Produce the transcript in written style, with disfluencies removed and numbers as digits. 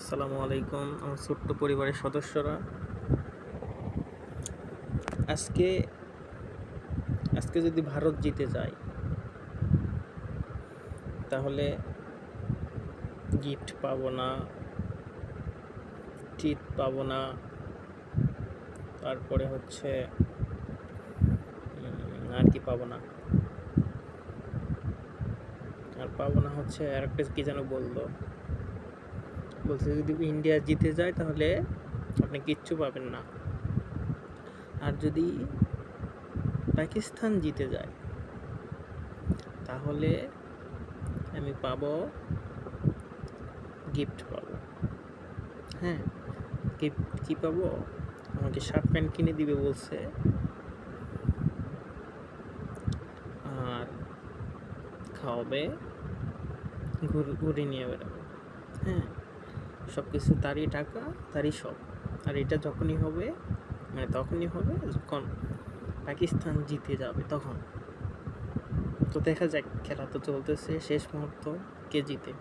আসসালামু আলাইকুম আমার ছোট্ট পরিবারের সদস্যরা। আজকে আজকে যদি ভারত জিতে যায় তাহলে গিফট পাবো না, ট্রিট পাবো না। তারপরে হচ্ছে আর কি পাবো না, হচ্ছে আর একটা কি যেন বলছে যদি ইন্ডিয়া জিতে যায় তাহলে আপনি কিচ্ছু পাবেন না, আর যদি পাকিস্তান জিতে যায় তাহলে আমি পাবো, গিফট পাবো। হ্যাঁ, গিফট কি পাবো? আমাকে শার্ট প্যান্ট কিনে দিবে বলছে, আর খাওয়াবে, ঘুরে নিয়ে বেড়াবে। হ্যাঁ, সব কিছু তারই টাকা, তারই সব। আর এটা যখনই হবে, মানে তখনই হবে যখন পাকিস্তান জিতে যাবে তখন। তো দেখা যাক, খেলা তো চলতেছে, শেষ মুহূর্ত কে জিতে।